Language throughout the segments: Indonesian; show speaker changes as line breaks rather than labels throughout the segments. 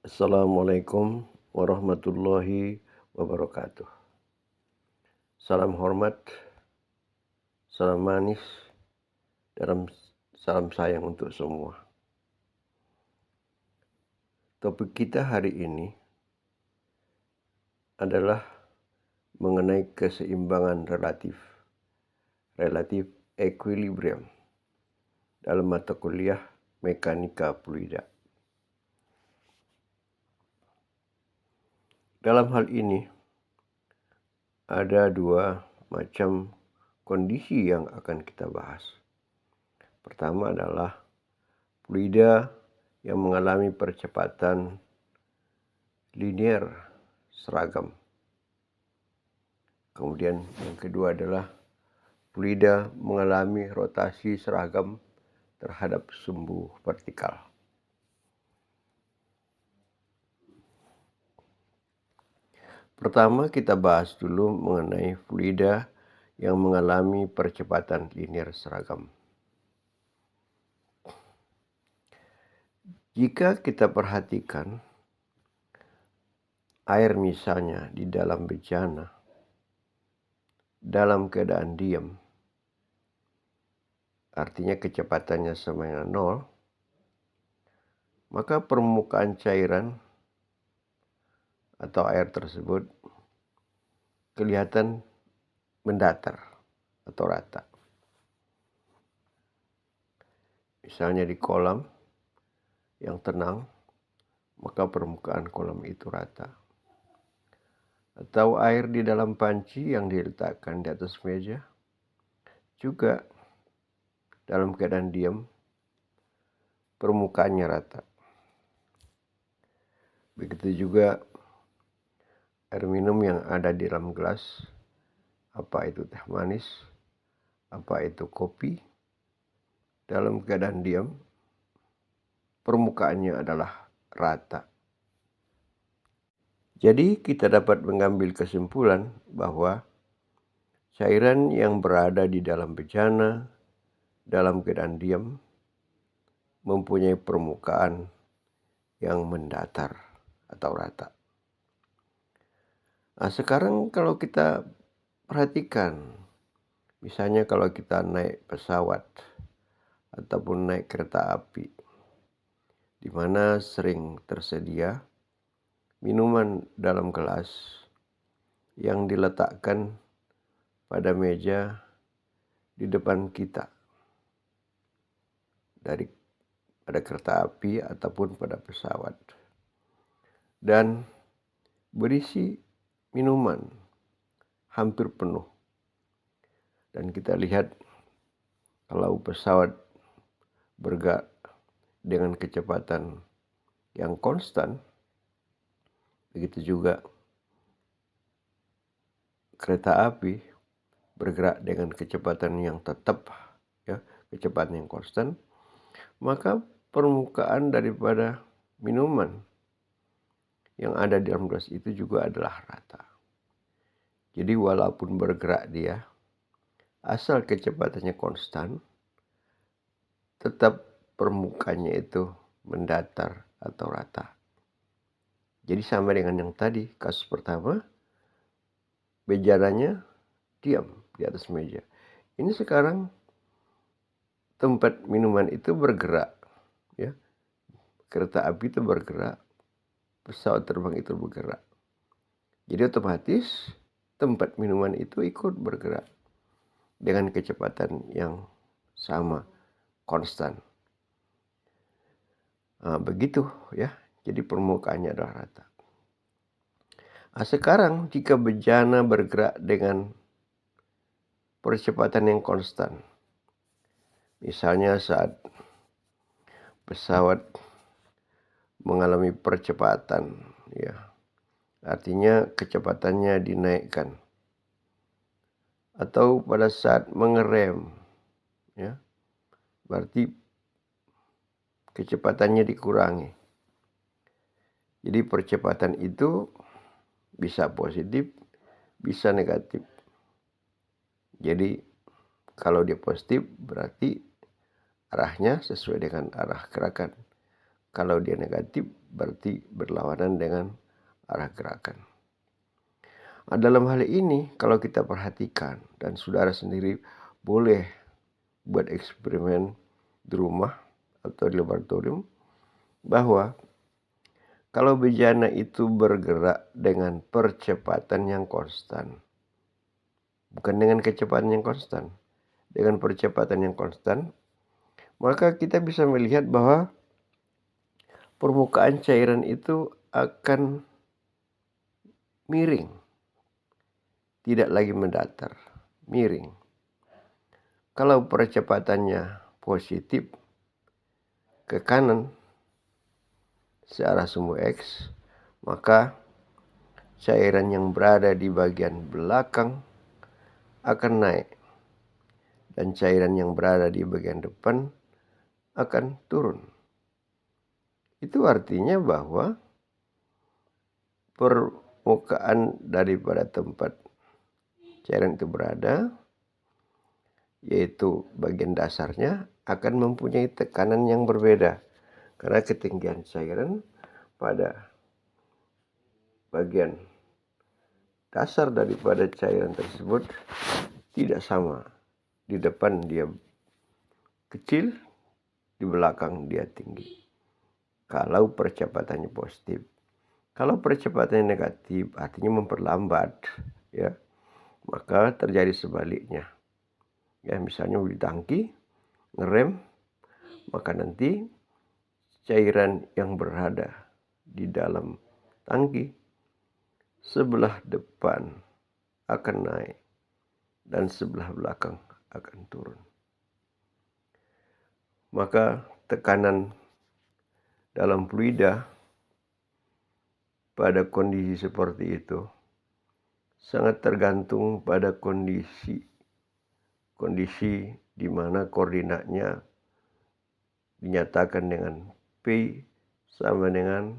Assalamualaikum warahmatullahi wabarakatuh. Salam hormat, salam manis, dan salam sayang untuk semua. Topik kita hari ini adalah mengenai keseimbangan relatif equilibrium dalam mata kuliah mekanika fluida. Dalam hal ini ada dua macam kondisi yang akan kita bahas. Pertama adalah fluida yang mengalami percepatan linier seragam. Kemudian yang kedua adalah fluida mengalami rotasi seragam terhadap sumbu vertikal. Pertama kita bahas dulu mengenai fluida yang mengalami percepatan linier seragam. Jika kita perhatikan air misalnya di dalam bejana dalam keadaan diam, artinya kecepatannya sama dengan 0, maka permukaan cairan atau air tersebut kelihatan mendatar atau rata. Misalnya di kolam yang tenang, maka permukaan kolam itu rata. Atau air di dalam panci yang diletakkan di atas meja, juga dalam keadaan diam, permukaannya rata. Begitu juga air minum yang ada di dalam gelas, apa itu teh manis, apa itu kopi, dalam keadaan diam, permukaannya adalah rata. Jadi kita dapat mengambil kesimpulan bahwa cairan yang berada di dalam bejana dalam keadaan diam mempunyai permukaan yang mendatar atau rata. Nah, sekarang kalau kita perhatikan, misalnya kalau kita naik pesawat ataupun naik kereta api, di mana sering tersedia minuman dalam gelas yang diletakkan pada meja di depan kita pada kereta api ataupun pada pesawat, dan berisi minuman hampir penuh. Dan kita lihat kalau pesawat bergerak dengan kecepatan yang konstan, begitu juga kereta api bergerak dengan kecepatan yang tetap, kecepatan yang konstan, maka permukaan daripada minuman yang ada di dalam gelas itu juga adalah rata. Jadi walaupun bergerak dia, asal kecepatannya konstan, tetap permukaannya itu mendatar atau rata. Jadi sama dengan yang tadi, kasus pertama, bejananya diam di atas meja. Ini sekarang tempat minuman itu bergerak, ya. Kereta api itu bergerak, pesawat terbang itu bergerak. Jadi otomatis tempat minuman itu ikut bergerak dengan kecepatan yang sama, konstan. Begitu ya. Jadi permukaannya adalah rata. Nah, sekarang jika bejana bergerak dengan percepatan yang konstan, misalnya saat pesawat mengalami percepatan, ya, artinya kecepatannya dinaikkan, atau pada saat mengerem, ya, berarti kecepatannya dikurangi. Jadi percepatan itu bisa positif, bisa negatif. Jadi kalau dia positif berarti arahnya sesuai dengan arah gerakan. Kalau dia negatif berarti berlawanan dengan arah gerakan. Nah, dalam hal ini kalau kita perhatikan dan saudara sendiri boleh buat eksperimen di rumah atau di laboratorium, bahwa kalau bejana itu bergerak dengan percepatan yang konstan, bukan dengan kecepatan yang konstan, dengan percepatan yang konstan, maka kita bisa melihat bahwa permukaan cairan itu akan miring, tidak lagi mendatar, miring. Kalau percepatannya positif ke kanan searah sumbu X, maka cairan yang berada di bagian belakang akan naik dan cairan yang berada di bagian depan akan turun. Itu artinya bahwa permukaan daripada tempat cairan itu berada, yaitu bagian dasarnya, akan mempunyai tekanan yang berbeda. Karena ketinggian cairan pada bagian dasar daripada cairan tersebut tidak sama. Di depan dia kecil, di belakang dia tinggi. Kalau percepatannya positif. Kalau percepatannya negatif, artinya memperlambat, ya, maka terjadi sebaliknya. Ya, misalnya di tangki, ngerem, maka nanti cairan yang berada di dalam tangki sebelah depan akan naik dan sebelah belakang akan turun. Maka tekanan dalam fluida pada kondisi seperti itu sangat tergantung pada kondisi di mana koordinatnya dinyatakan dengan P sama dengan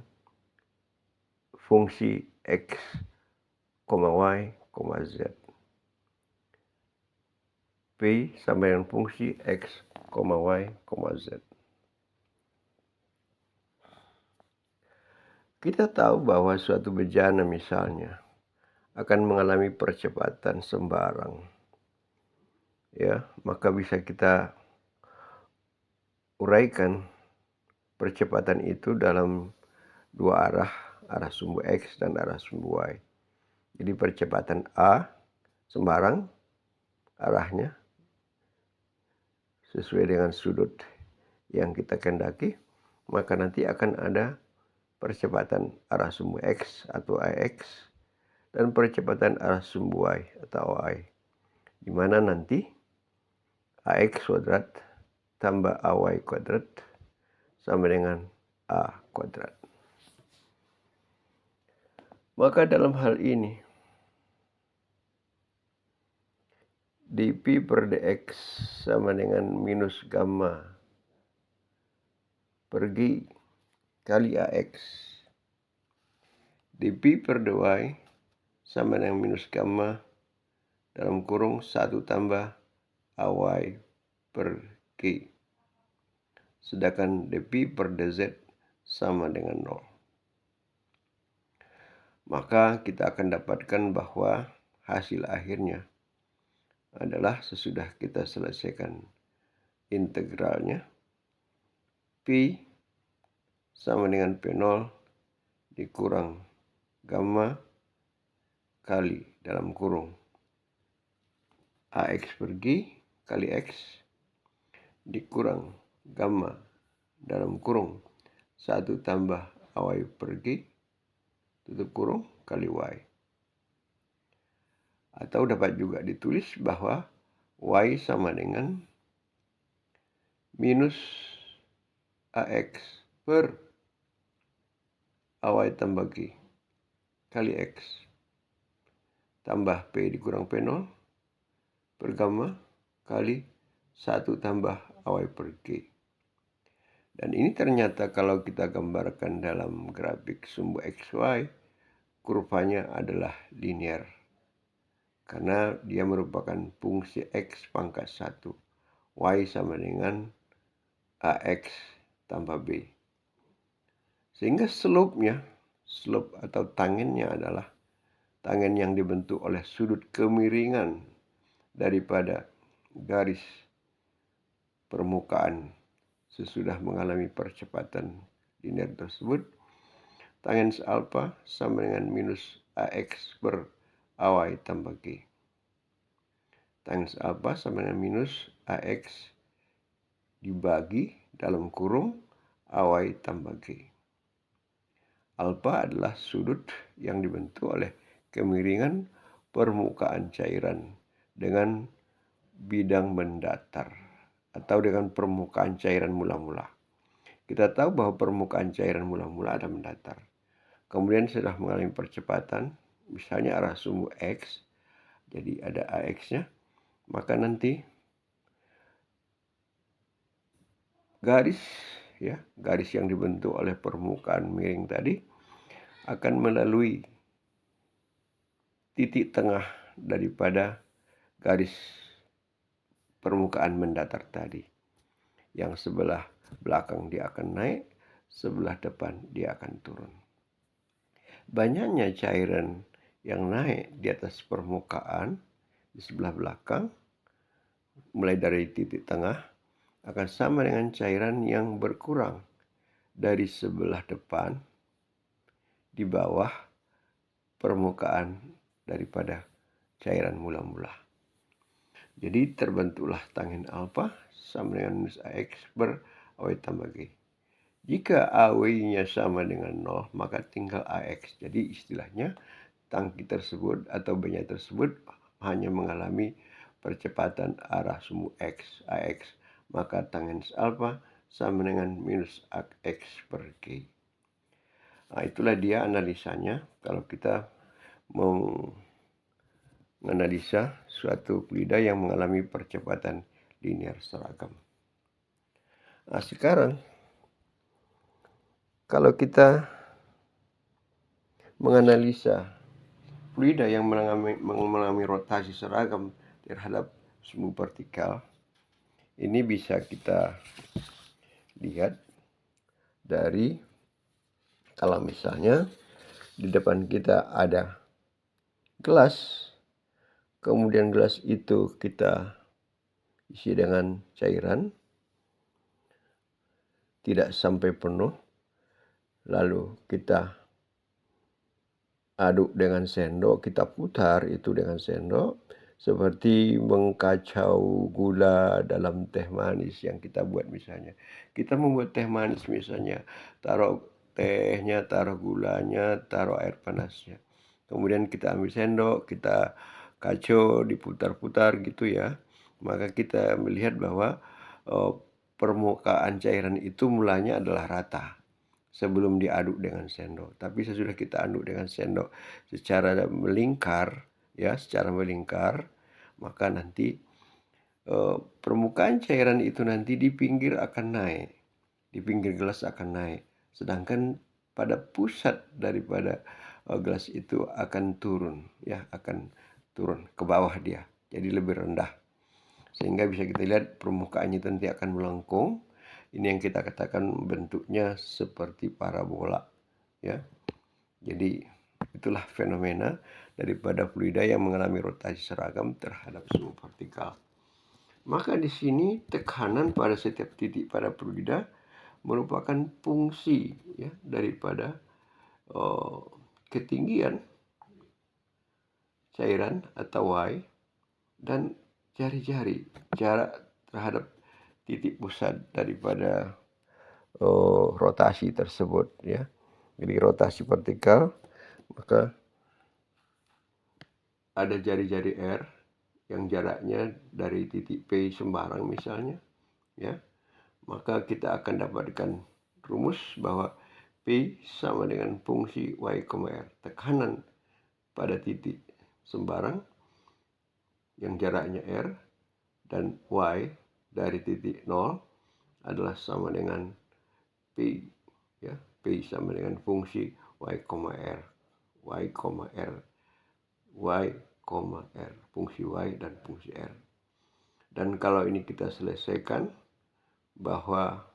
fungsi X, Y, Z. P sama dengan fungsi X, Y, Z. Kita tahu bahwa suatu bejana misalnya akan mengalami percepatan sembarang. Ya, maka bisa kita uraikan percepatan itu dalam dua arah sumbu X dan arah sumbu Y. Jadi percepatan A sembarang arahnya sesuai dengan sudut yang kita kehendaki, maka nanti akan ada percepatan arah sumbu X atau AX dan percepatan arah sumbu Y atau Y, di mana nanti AX kuadrat tambah AY kuadrat sama dengan A kuadrat. Maka dalam hal ini dP per dx sama dengan minus gamma per G kali AX. dP per dy sama dengan minus gamma dalam kurung 1 tambah AY per G. Sedangkan dP per dz sama dengan 0. Maka kita akan dapatkan bahwa hasil akhirnya adalah sesudah kita selesaikan integralnya, P sama dengan P0 dikurang gamma kali dalam kurung AX per G kali X dikurang gamma dalam kurung 1 tambah AY per G tutup kurung kali Y. Atau dapat juga ditulis bahwa Y sama dengan minus AX per AY tambah G kali X tambah P dikurang P0 per gamma kali 1 tambah AY per G. Dan ini ternyata kalau kita gambarkan dalam grafik sumbu XY, kurvanya adalah linear. Karena dia merupakan fungsi X pangkat 1. Y sama dengan AX tambah B. Sehingga slope atau tangennya adalah tangen yang dibentuk oleh sudut kemiringan daripada garis permukaan sesudah mengalami percepatan linear tersebut. Tangens alfa sama dengan minus AX per AY tambah G. Tangens alfa sama dengan minus AX dibagi dalam kurung AY tambah G. Alfa adalah sudut yang dibentuk oleh kemiringan permukaan cairan dengan bidang mendatar atau dengan permukaan cairan mula-mula. Kita tahu bahwa permukaan cairan mula-mula ada mendatar. Kemudian setelah mengalami percepatan, misalnya arah sumbu X, jadi ada AX-nya, maka nanti garis yang dibentuk oleh permukaan miring tadi akan melalui titik tengah daripada garis permukaan mendatar tadi. Yang sebelah belakang dia akan naik, sebelah depan dia akan turun. Banyaknya cairan yang naik di atas permukaan di sebelah belakang, mulai dari titik tengah, akan sama dengan cairan yang berkurang dari sebelah depan di bawah permukaan daripada cairan mula-mula. Jadi terbentuklah tangen alfa sama dengan minus AX per AW tambah G. Jika AW-nya sama dengan 0, maka tinggal AX. Jadi istilahnya tangki tersebut atau benda tersebut hanya mengalami percepatan arah sumbu X, AX. Maka tangens alfa sama dengan minus AX per G. Nah, itulah dia analisanya kalau kita menganalisa suatu fluida yang mengalami percepatan linear seragam. Nah, sekarang kalau kita menganalisa fluida yang mengalami rotasi seragam terhadap sumbu vertikal, ini bisa kita lihat dari kalau misalnya di depan kita ada gelas, kemudian gelas itu kita isi dengan cairan, tidak sampai penuh, lalu kita aduk dengan sendok, kita putar itu dengan sendok, seperti mengkacau gula dalam teh manis yang kita buat misalnya. Kita membuat teh manis misalnya, taruh tehnya, taruh gulanya, taruh air panasnya. Kemudian kita ambil sendok, kita kacau, diputar-putar gitu ya. Maka kita melihat bahwa permukaan cairan itu mulanya adalah rata sebelum diaduk dengan sendok. Tapi sesudah kita aduk dengan sendok secara melingkar, maka nanti permukaan cairan itu nanti di pinggir akan naik, di pinggir gelas akan naik. Sedangkan pada pusat daripada gelas itu akan turun, akan turun ke bawah dia, jadi lebih rendah. Sehingga bisa kita lihat permukaannya nanti akan melengkung. Ini yang kita katakan bentuknya seperti parabola, ya. Jadi itulah fenomena daripada fluida yang mengalami rotasi seragam terhadap sumbu vertikal. Maka di sini tekanan pada setiap titik pada fluida merupakan fungsi daripada ketinggian cairan atau Y dan jari-jari jarak terhadap titik pusat daripada rotasi tersebut ya. Jadi rotasi vertikal, maka ada jari-jari R yang jaraknya dari titik P sembarang misalnya ya. Maka kita akan dapatkan rumus bahwa P sama dengan fungsi Y, R. Tekanan pada titik sembarang yang jaraknya R dan Y dari titik 0 adalah sama dengan P ya. P sama dengan fungsi Y, R. Y, R. Y, R. Fungsi Y dan fungsi R. Dan kalau ini kita selesaikan bahwa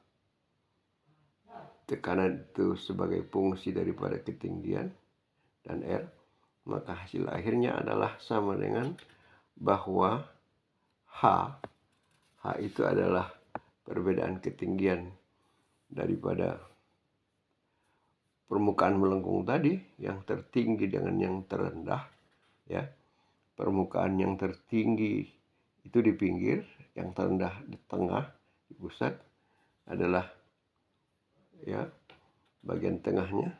tekanan itu sebagai fungsi daripada ketinggian dan R, maka hasil akhirnya adalah sama dengan bahwa H itu adalah perbedaan ketinggian daripada permukaan melengkung tadi, yang tertinggi dengan yang terendah, ya. Permukaan yang tertinggi itu di pinggir, yang terendah di tengah, di pusat adalah ya bagian tengahnya.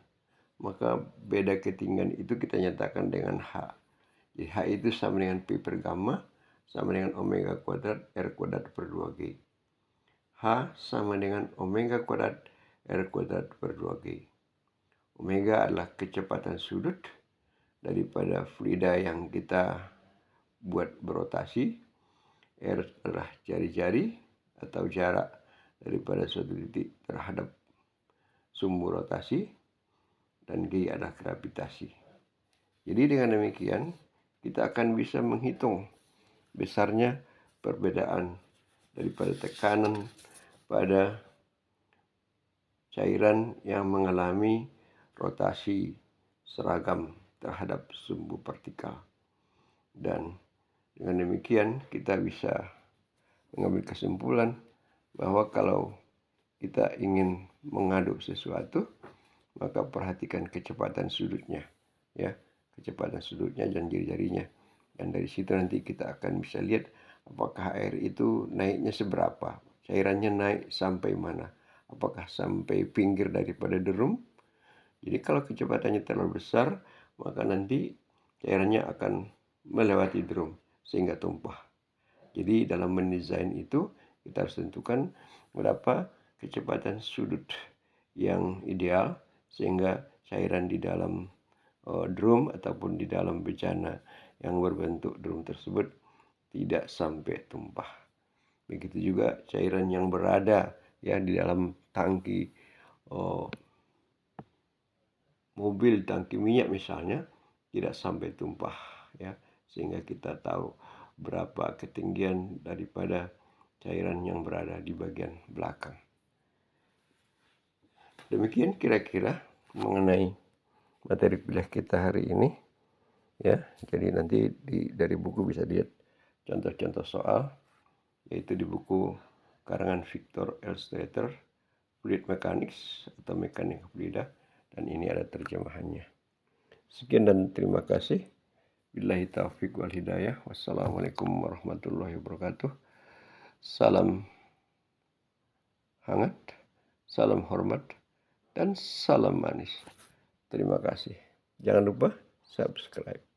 Maka beda ketinggian itu kita nyatakan dengan H. Jadi H itu sama dengan Pi per gamma sama dengan omega kuadrat R kuadrat per 2G. H sama dengan omega kuadrat R kuadrat per 2G. Omega adalah kecepatan sudut daripada fluida yang kita buat berotasi. R adalah jari-jari atau jarak daripada suatu titik terhadap sumbu rotasi. Dan G adalah gravitasi. Jadi dengan demikian kita akan bisa menghitung besarnya perbedaan daripada tekanan pada cairan yang mengalami rotasi seragam terhadap sumbu partikal. Dan dengan demikian kita bisa mengambil kesimpulan bahwa kalau kita ingin mengaduk sesuatu, maka perhatikan kecepatan sudutnya, ya, kecepatan sudutnya dan jari-jarinya. Dan dari situ nanti kita akan bisa lihat apakah air itu naiknya seberapa, cairannya naik sampai mana, apakah sampai pinggir daripada drum. Jadi kalau kecepatannya terlalu besar, maka nanti cairannya akan melewati drum sehingga tumpah. Jadi dalam mendesain itu kita harus tentukan berapa kecepatan sudut yang ideal sehingga cairan di dalam drum ataupun di dalam bejana yang berbentuk drum tersebut tidak sampai tumpah. Begitu juga cairan yang berada ya di dalam tangki mobil, tangki minyak misalnya, tidak sampai tumpah, ya, sehingga kita tahu berapa ketinggian daripada cairan yang berada di bagian belakang. Demikian kira-kira mengenai materi kuliah kita hari ini, ya. Jadi nanti dari buku bisa lihat contoh-contoh soal, yaitu di buku karangan Victor Elstreiter, Fluid Mechanics atau Mekanika Fluida, dan ini ada terjemahannya. Sekian dan terima kasih. Billahi taufiq wal hidayah. Wassalamualaikum warahmatullahi wabarakatuh. Salam hangat, salam hormat, dan salam manis. Terima kasih. Jangan lupa subscribe.